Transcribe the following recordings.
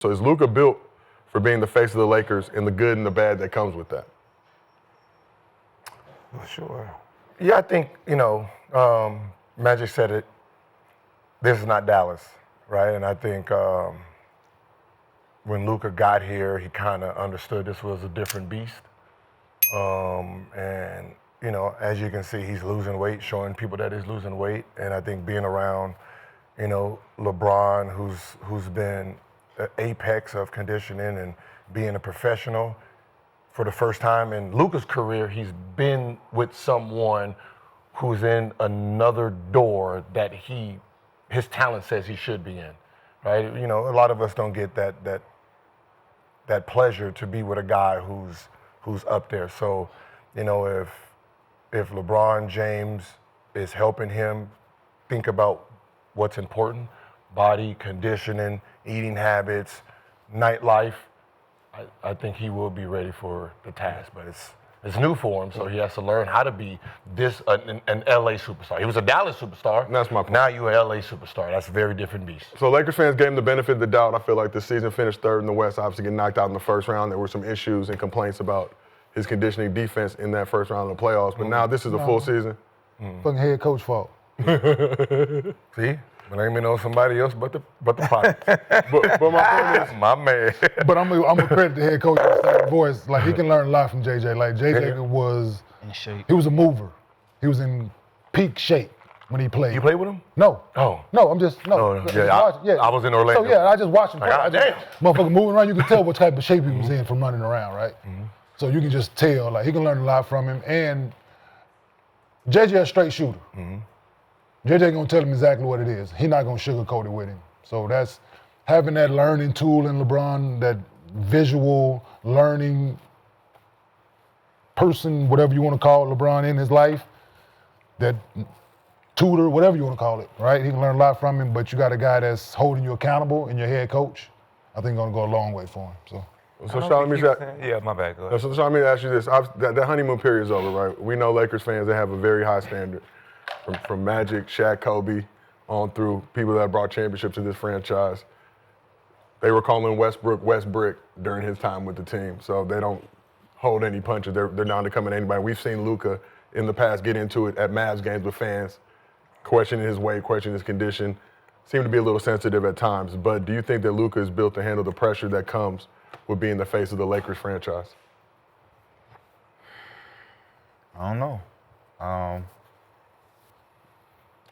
So is Luka built for being the face of the Lakers and the good and the bad that comes with that? Sure. Yeah, I think, Magic said it. This is not Dallas, right? And I think when Luka got here, he kind of understood this was a different beast. And, as you can see, he's losing weight, showing people that he's losing weight. And I think being around, LeBron, who's been an apex of conditioning and being a professional for the first time in Luka's career, he's been with someone who's in another door that his talent says he should be in, right? A lot of us don't get that pleasure to be with a guy who's up there. So, if LeBron James is helping him think about what's important, body, conditioning, eating habits, nightlife, I think he will be ready for the task. But it's new for him, so he has to learn how to be an LA superstar. He was a Dallas superstar. That's my point. Now you're an LA superstar. That's a very different beast. So Lakers fans gave him the benefit of the doubt. I feel like the season finished third in the West, obviously getting knocked out in the first round. There were some issues and complaints about his conditioning defense in that first round of the playoffs. But now this is a full season. Fucking head coach fault. See? Blame it on somebody else but the Pockets. but my point is, my man. But I'm gonna credit the head coach for the voice. Like, he can learn a lot from JJ. Like, JJ was in shape. He was a mover. He was in peak shape when he played. You played with him? No. Oh. No, I'm just I was in Orlando. So yeah, I just watched him. Damn. Motherfucker moving around, you can tell what type of shape he was in from running around, right? Mm-hmm. So you can just tell, like, he can learn a lot from him. And JJ a straight shooter. Mm-hmm. JJ gonna tell him exactly what it is. He not gonna sugarcoat it with him. So that's having that learning tool in LeBron, that visual learning person, whatever you want to call LeBron in his life, that tutor, whatever you want to call it, right? He can learn a lot from him, but you got a guy that's holding you accountable in your head coach. I think gonna go a long way for him. So Sean, let me yeah, my bad. Go ahead. So Sean, let me ask you this: that honeymoon period is over, right? We know Lakers fans, they have a very high standard. From Magic, Shaq, Kobe, on through people that brought championships to this franchise. They were calling Westbrook West Brick during his time with the team, so they don't hold any punches. They're down to come at anybody. We've seen Luka in the past get into it at Mavs games with fans, questioning his weight, questioning his condition. Seem to be a little sensitive at times, but do you think that Luka is built to handle the pressure that comes with being the face of the Lakers franchise? I don't know.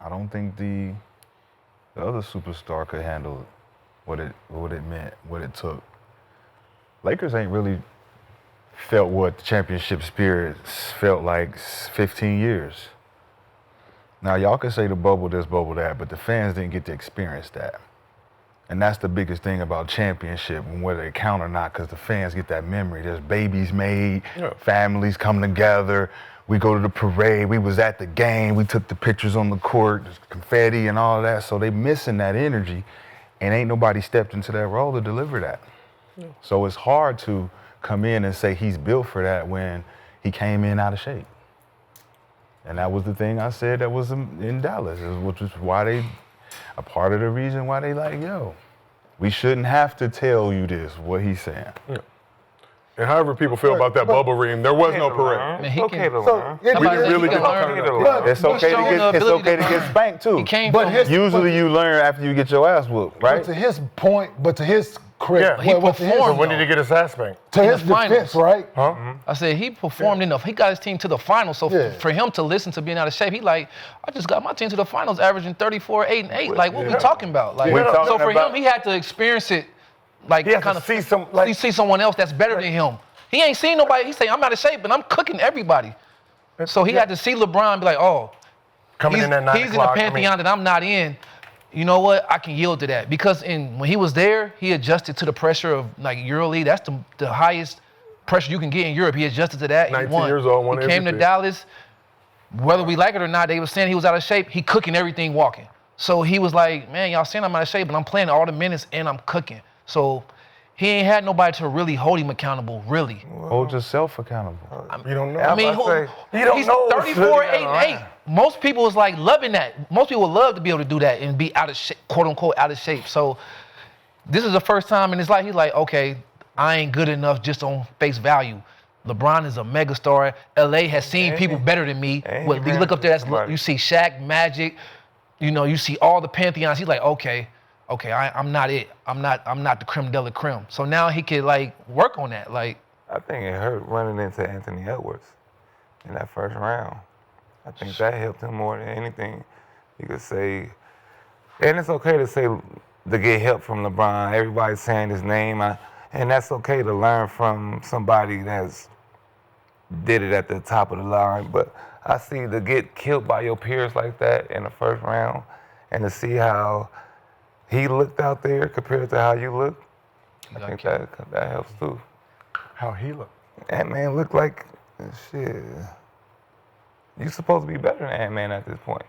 I don't think the other superstar could handle what it meant, what it took. Lakers ain't really felt what the championship spirit felt like 15 years. Now, y'all can say the bubble this, bubble that, but the fans didn't get to experience that. And that's the biggest thing about championship, whether they count or not, because the fans get that memory. There's babies made, families come together. We go to the parade, we was at the game, we took the pictures on the court, there's confetti and all of that, so they missing that energy, and ain't nobody stepped into that role to deliver that. Yeah. So it's hard to come in and say he's built for that when he came in out of shape. And that was the thing I said that was in Dallas, which is why a part of the reason why they like, yo, we shouldn't have to tell you this, what he's saying. Yeah. And however people feel about that bubble ring, there was no parade. It's okay to learn. It's okay to get spanked too. But usually you learn after you get your ass whooped, right? But to his point, to his credit, he performed. When did he get his ass spanked? To his defense, right? Huh? Mm-hmm. I said he performed enough. He got his team to the finals. So for him to listen to being out of shape, he like, I just got my team to the finals, averaging 34, 8, and 8. Like, what we talking about? Like, so for him, he had to experience it. Like, kind of see someone else that's better than him. He ain't seen nobody. He say, I'm out of shape, but I'm cooking everybody. So he had to see LeBron and be like, oh, he's in the pantheon that I'm not in. You know what? I can yield to that. Because when he was there, he adjusted to the pressure of like EuroLeague. That's the highest pressure you can get in Europe. He adjusted to that. 19 years old, won everything. He came to Dallas. Whether we like it or not, they were saying he was out of shape. He cooking everything walking. So he was like, man, y'all saying I'm out of shape, but I'm playing all the minutes and I'm cooking. So he ain't had nobody to really hold him accountable, really. Hold yourself accountable. You don't know. I mean, he's 34, 8, and 8. Most people was like loving that. Most people would love to be able to do that and be out of shape, quote unquote, out of shape. So this is the first time in his life he's like, okay, I ain't good enough just on face value. LeBron is a megastar. LA has seen people better than me. You look up there, you see Shaq, Magic, you see all the pantheons. He's like, okay, I'm not it. I'm not the creme de la creme. So now he could like work on that. Like, I think it hurt running into Anthony Edwards in that first round. I think that helped him more than anything. You could say, and it's okay to say to get help from LeBron. Everybody's saying his name, and that's okay to learn from somebody that's did it at the top of the line. But I see to get killed by your peers like that in the first round, and to see how he looked out there compared to how you look, I think that helps too. How he looked. Ant-Man looked like shit. You supposed to be better than Ant-Man at this point.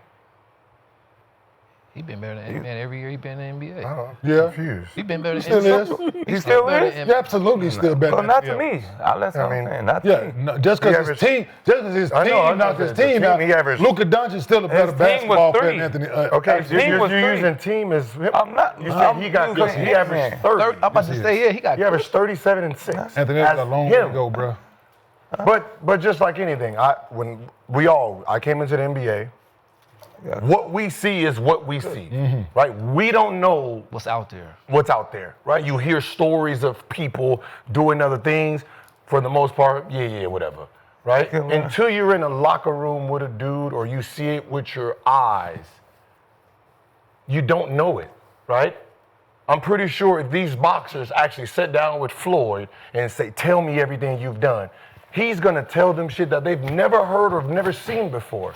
he been better than Ant-Man every year he been in the NBA. I'm confused. He been better He than still Ant-Man. is. He still is? Yeah, absolutely still better. Well, than not to Ant-Man. me. That's what I'm saying. Not to Yeah, me. no, just because his team knocked his team out. Luka Doncic is still a better basketball player than Anthony. Okay, His team was you're three. using team as I'm not. You said he averaged 30. I'm about to say, yeah, he got He averaged 37 and 6. Anthony As got a long way to him. go, bro. But just like anything, I came into the NBA. What we see is what we see, right? We don't know what's out there. what's out there, right? You hear stories of people doing other things. For the most part, whatever, right? Until you're in a locker room with a dude or you see it with your eyes, you don't know it, right? I'm pretty sure if these boxers actually sit down with Floyd and say, tell me everything you've done, he's gonna tell them shit that they've never heard or never seen before.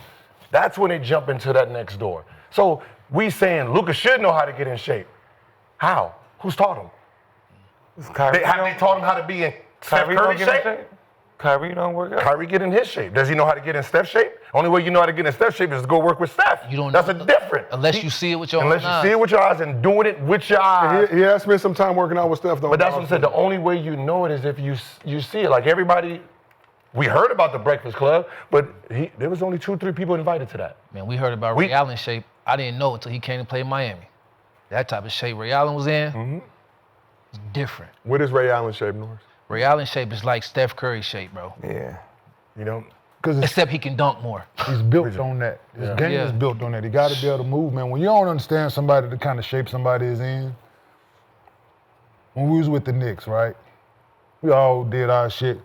That's when they jump into that next door. So we saying Luka should know how to get in shape. How? Who's taught him? Have they taught him how to be in Steph Curry shape? Kyrie don't work out. Kyrie get in his shape. Does he know how to get in Steph's shape? Only way you know how to get in Steph's shape is to go work with Steph. You don't That's know, a different. Unless you see it with your own Unless eyes. you see it with your eyes and doing it with your eyes. He has spent some time working out with Steph, though. But that's what I said. The only way you know it is if you see it. Like everybody, we heard about the Breakfast Club, but there was only 2-3 people invited to that. Man, we heard about Ray Allen's shape. I didn't know until he came to play in Miami. That type of shape Ray Allen was in, is different. What is Ray Allen's shape, Norris? Ray Allen's shape is like Steph Curry's shape, bro. Yeah. You know? Because Except he can dunk more. he's built on that. His game is built on that. He got to be able to move, man. When you don't understand somebody, the kind of shape somebody is in, when we was with the Knicks, right? We all did our shit.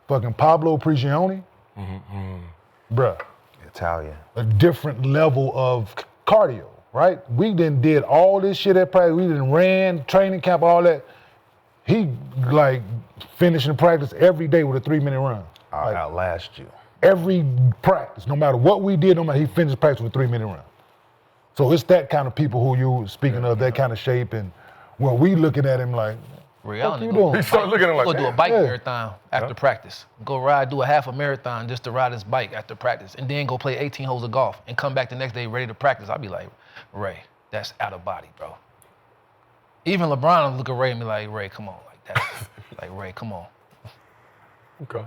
Fucking Pablo Prigioni, bruh, Italian. a different level of cardio, right? We did all this shit at practice. We ran, training camp, all that. He like finishing practice every day with a 3-minute run. I'll outlast you. Every practice, no matter what we did, no matter he finished practice with a 3-minute run. So it's that kind of people who you were speaking of, that kind of shape, and when we looking at him like, Ray what Allen you go doing? He started looking at him like, go do a damn. bike marathon after practice. Go do a half a marathon just to ride his bike after practice, and then go play 18 holes of golf and come back the next day ready to practice. I'd be like, Ray, that's out of body, bro. Even LeBron would look at Ray and be like, Ray, come on, like that. Like, Ray, come on. Okay.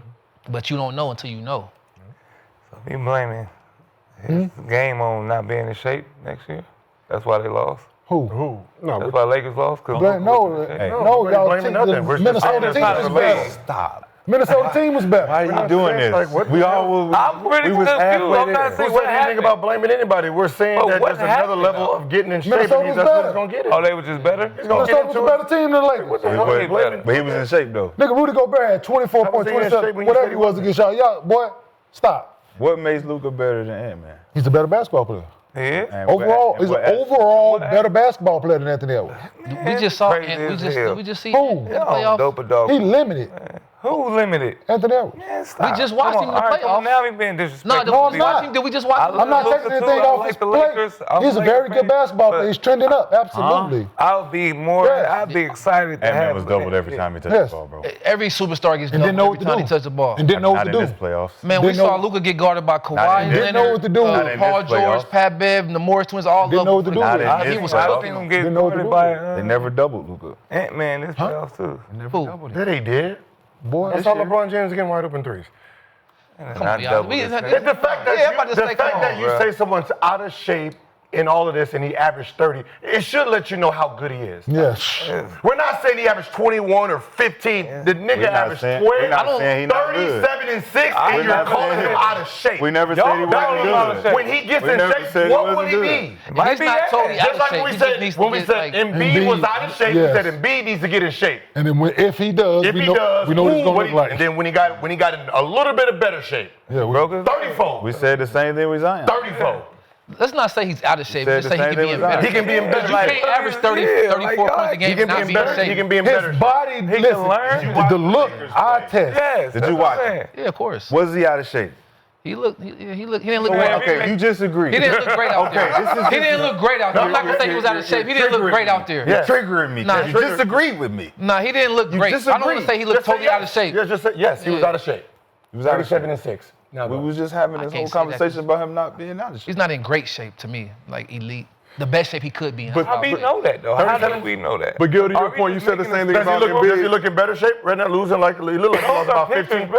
But you don't know until you know. So he blaming his game on not being in shape next year. That's why they lost. Who? No, That's why Lakers lost. No, nobody's y'all blaming think nothing. the We're just Minnesota saying team it's was not better. Stop. Minnesota team was better. Why are you doing this? Like, what we the all I'm pretty we was confused. halfway I'm not there. saying Who what said anything happened. about blaming anybody? We're saying But that what there's another happened, level though? of getting in shape, Minnesota and was that's what he's better. gonna get it. Oh, they were just better? He's gonna Minnesota get was into a better team than the Lakers. What the hell Way are you blaming? But he was in shape though. Nigga, Rudy Gobert had 24 How was points, he in shape 27, when you whatever said he he was against y'all. Y'all, boy, stop. What makes Luka better than Ant-Man? He's a better basketball player. Yeah. And Overall, what- he's and an what- overall better basketball player than Anthony Edwards. We just saw crazy and as hell. we just see Who? in the Y'all playoffs. dope a dog. He limited Who limited? Anthony Edwards. Man, stop. We just watched Come him in on. the All right, come on, playoffs. now he being No, disrespectful. did No, we I'm watch not. him? Did we just watch I him? I'm not Luka taking too. anything I off like his the play. Lakers. I'm He's a a very Laker good fan, basketball but- player. He's trending up, absolutely. I'll be more. Yes. I'd be excited to Ant-Man have was doubled every time he touched Yes. the ball, bro. Every superstar gets And didn't doubled know every what to time do. he touches the ball. And didn't know Not what to in do. this playoffs. Man, we Didn't saw know- Luka get guarded by Not Kawhi, in this- Didn't know what to do. Not in Paul this George, playoffs. Pat Bev, the Morris twins, all Didn't of know them. what to do. Not in I this think was I playoffs. think I'm getting Didn't know what to guarded by They never doubled Luka. Ant-Man this playoffs too. Who? Yeah, they did. Boy, I saw LeBron James getting wide open threes. Come Not on, y'all. double We- this the man. The fact that Yeah, I'm about to say, come on, you bro. say someone's out of shape in all of this and he averaged 30, it should let you know how good he is. Yes. We're not saying he averaged 21 or 15. The nigga averaged 12, we're not saying he not good. 37 and 6, and you're calling him out of shape. We never said he wasn't good. When he gets We in never shape, said he what wasn't would he good. be? He's not totally out Just of like shape. when He we just said, needs to when we get, said like, Embiid was out of shape, we yes. said Embiid needs to get in shape. And then if he does, If we he know, does, we know what he's going to look like. And then when he got in a little bit of better shape, Yeah, 30-fold. We said the same thing with Zion. 30-fold. Let's not say he's out of shape. said Just the say he same can be thing in with better Zion. He can be in better You can't average 30, 34 points a game He and can not be be in in better. He shape. can be in his better. body, listen, learn. the look, eye test. Yes. Did you watch it? Yeah, of course. Was he out of shape? He didn't look So great. Okay, you just agreed. He didn't look great out there. this is He didn't look great out there. I'm not gonna say he was out of shape. He didn't look great out there. You're triggering me. Nah, You disagreed with me. Nah, he didn't look great. I don't want to say he looked totally out of shape. Yeah, just say yes. He was out of shape. He was out of 37 shape. and 6. Now We go. was just having this I can't whole say that. conversation about him not being out of shape. He's not in great shape to me, like elite. The best shape he could be in. But- How we know that though? How do we know that? But Gil, to Are your we point, you just said the making same thing Does about he Embiid. look in better shape right now? Losing like he looked like he lost about 15.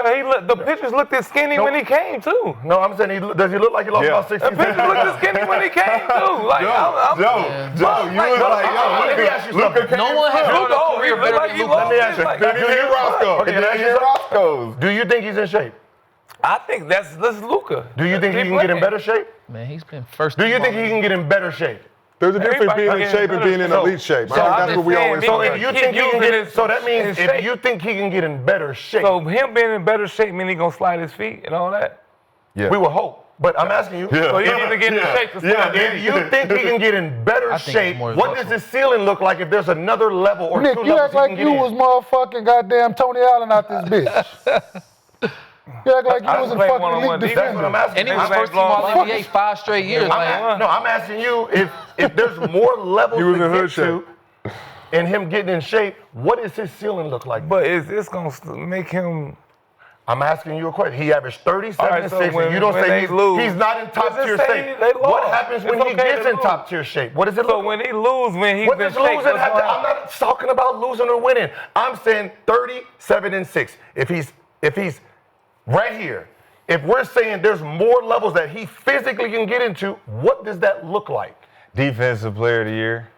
The pictures looked this skinny when he came too. No, I'm saying does he look like he lost about 16? The pictures looked this skinny when he came too. Like, Joe, you was like, let me ask you something. No one has Luka, a career he better look like than he Luka. lost Let me ask you. Like, Let me hear Roscoe. Okay, and let me then ask you Roscoe's. Do you think he's in shape? I think that's Luka. Do you think he can get in better shape? Man, he's been first. Do you think he can get in better shape? There's a difference Everybody being in getting shape and better. being in So- elite shape. I so think I'm that's what just we saying, always so talk if about. You Keep think he can using get it so that means in if shape. you think he can get in better shape, So him being in better shape mean he gonna slide his feet and all that? Yeah. we will hope. But I'm asking you. So he need to get in shape to slide his If feet. you think he can get in better I think shape, it's more what does his ceiling look like if there's another level or Nick, two you levels act he like can you get was in? motherfucking goddamn Tony Allen out this bitch. You act like you I was a play fucking one-on-one elite defense. That's what I'm defender. asking. And he was Niggas first team ain't All blowing NBA 5 straight years. Like, I'm asking you if there's more levels He was to in get hood to, and him getting in shape, what does his ceiling look like? But is this gonna make him? I'm asking you a question. He averaged 37 All right, and so 6, when- and you don't when say they he's, lose, he's not in top just tier say shape. they What lost. happens when It's he okay gets to in lose. top tier shape? What does it So look when he lose, when he's What been does losing shape, have to? I'm not talking about losing or winning. I'm saying 37 and 6. If he's right here, if we're saying there's more levels that he physically can get into, what does that look like? Defensive player of the year.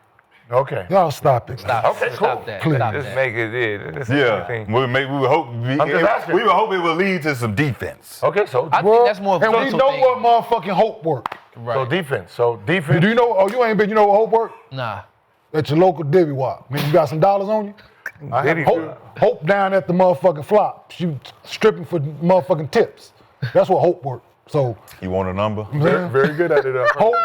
Okay. Y'all stop it. Stop, Okay, cool. stop that. Please. Stop just that. make it. This Yeah. thing. We would hope. I'm just asking. We would hope it would lead to some defense. Okay, so I think that's more of a and we mental know thing. what motherfucking hope work. Right. defense. So defense. Do you know? Oh, you ain't been. You know what hope work? Nah. At your local Divvy Walk. Man, you got some dollars on you? Diddy Hope down at the motherfucking flop. You stripping for motherfucking tips. That's what hope work. So You want a number? Very, very good at it. hope,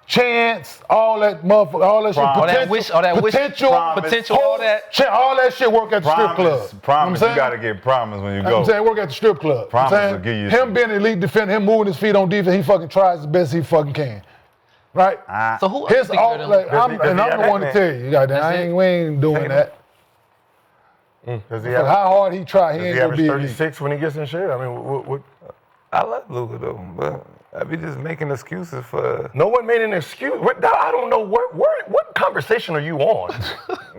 chance, all that motherfucker, all that shit. All that Potential, wish- all that wish- potential, promise, potential, all hope, that. all that shit work at the strip club. Promise. You You know what I'm got to saying? get promise when you I'm go. saying work at the strip club. Promise I'm saying, will give you him some- being an elite defender, him moving his feet on defense, he fucking tries the best he fucking can. Right? So who His else all, bigger like, than I'm, does and he I'm have the one to that, tell you, goddamn, we ain't doing that. Does he But have, how hard he try, he does ain't he gonna average be elite. 36 when he gets in shape? I mean, what? I love Luka though, but I be just making excuses for. No one made an excuse. I don't know what conversation are you on?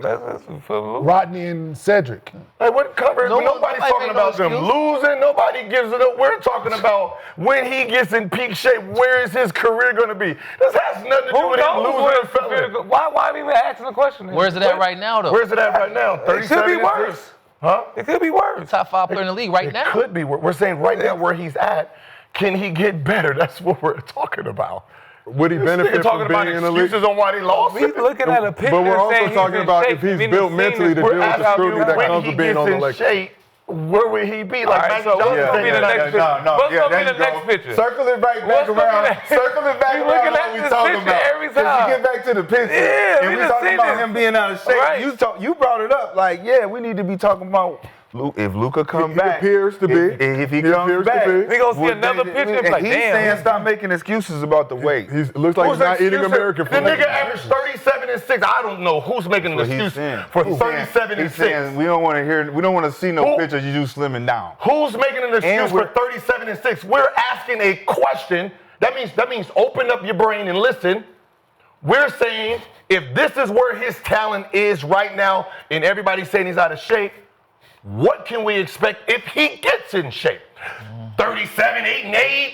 That's for Luka. Rodney and Cedric. Like what conversation? No one- Nobody's nobody talking made no about them excuse. losing. Nobody gives it up. We're talking about when he gets in peak shape. Where is his career going to be? This has nothing to do Who with him knows losing where or it's prepared to failing. go? Why are we even asking the question? Where's it at right now, though? Where's it at right now? It could 37 be and worse. 6? Huh? It could be worse. Top 5 player in the league right It now. could be. We're saying right now where he's at. Can he get better? That's what we're talking about. Would he We're benefit talking from about being in the league? excuses on why he lost. He's looking at a picture. But we're also saying talking he's in about shape. if he's Meaning built seen mentally his to work deal with out the how scrutiny you that win. comes When with being he on the gets in Lakers. shape, where would he be? Like All right, Magic so what's Johnson gonna be the saying, next like, picture? What's yeah, gonna be there the you go. next picture? Circle it back What's gonna be around. next? Circle it back We around looking what at we this talking picture about. every If time. you get back to the picture, Yeah, and we we done talking seen about this. him being out of shape, Right. you brought it up. Like, yeah, we need to be talking about if Luka come He back. appears to be. If he He comes appears to back. be. We gonna see would another they- picture, and like, he's damn. saying stop making excuses about the weight. He looks like he's not eating American The food. nigga averaged 37 and 6. I don't know who's making an What he's excuse saying. for He's 37 and He's saying 6. we don't want to hear. We don't want to see no Who- pictures of you slimming down. Who's making an excuse for we're- 37 and 6? We're asking a question. That means open up your brain and listen. We're saying if this is where his talent is right now, and everybody's saying he's out of shape, what can we expect if he gets in shape? 37, 8 and 8,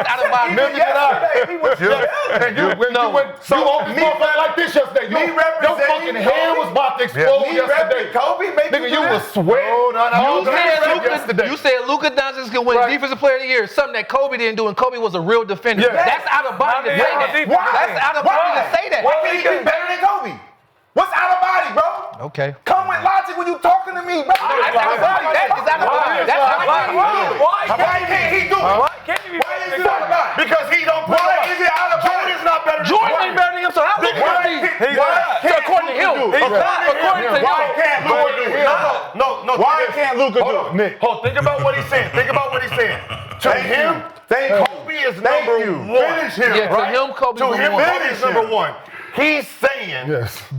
out of my Neither did I. He was And you went, So you opened me motherfucker like this yesterday. me Your representing fucking hand was about to explode me yesterday. with Kobe? Nigga, you was sweating. You said Luka Doncic can win Defensive Player of the Year, something that Kobe didn't do, and Kobe was a real defender. Yeah. That's out of body to say that. Why? That's out of body to say that. Why can't he be better than Kobe? What's out of body, bro? Okay. Come with logic when you talking to me, bro. That's out of body. That is out of body. That's out of body. Why can't he do it? Why can't he be better than Kobe? Because he don't play. Why is it out of body? Jordan's not better than Jordan ain't better than him, so how would he? So according to him. According to him. Why can't Luka do it? No. Why can't Luka do it? Nick. Hold, think about what he's saying. Think about what he's saying. To him, Kobe is number one. Finish him. Yeah, to him, Kobe To him, Kobe is number one. He's saying,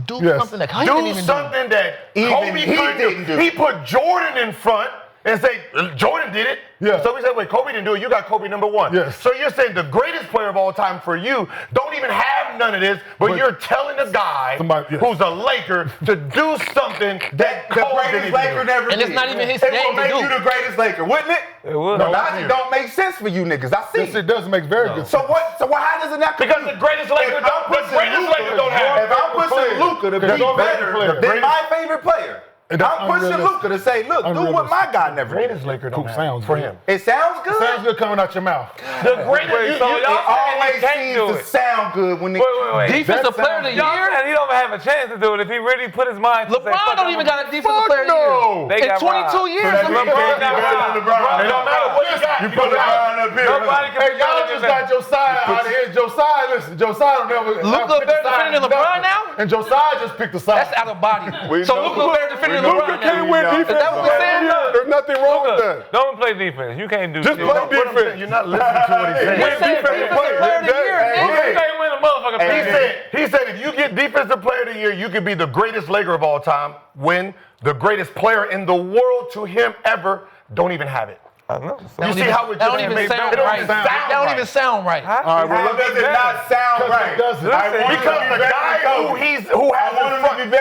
do something that Kobe didn't even something that Kobe didn't do. He put Jordan in front and say, Jordan did it. Yeah. So we said, wait, Kobe didn't do it. You got Kobe number one. Yes. So you're saying the greatest player of all time for you don't even have none of this, but you're telling a guy who's a Laker to do something that the greatest Laker never did. And it's not even his game to do. It will make you the greatest Laker, wouldn't it? It would. No, logic don't make sense for you niggas. I see. Yes, it does make very good sense. So what? So how does it not? Because the greatest Laker don't. The greatest Laker don't have. If I'm pushing Luka to be better than my favorite player, I'm pushing Luka to say, look, do what my guy never did. Greatest Laker don't sounds for him. It sounds good. Sounds good coming out your mouth. The greatest. It always seems to sound good when they. Wait. Defensive Player of the Year? He don't have a chance to do it if he really put his mind to LeBron don't even got a Defensive Player of the Year. In 22 years. It don't matter what he got. You put LeBron up here. Nobody can. Hey, y'all just got Josiah out of here. Josiah, listen, Josiah don't never. Luka better defending than LeBron now? And Josiah just picked the side. That's out of body. So Luka better defending than LeBron now. Win defense. Is that what we're saying? There's nothing wrong with that. Don't play defense. You can't do Just shit. play defense. You're not listening to what he's saying. We're saying Defensive Player of the Year, nigga. You can't win a motherfucking He said if you get Defensive Player of the Year, you could be the greatest Laker of all time, win the greatest player in the world to him ever, don't even have it. I know. You see how it That don't even sound right. That don't even sound right. All right, well, does it not sound right? Because the guy who has in front,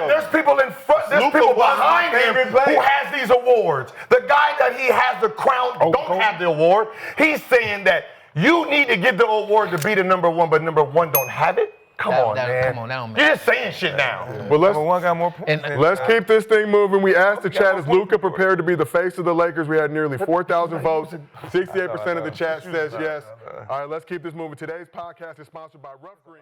there's people in front, there's people behind him who has these awards. The guy that he has the crown don't have the award. He's saying that you need to get the award to be the number one, but number one don't have it. Come on, man. Come on now, man. You're just saying shit now. But One got more points. let's keep this thing moving. We asked the chat, is Luka prepared to be the face of the Lakers? We had nearly 4,000 votes. 68% of the chat says yes. All right, let's keep this moving. Today's podcast is sponsored by Rough Green.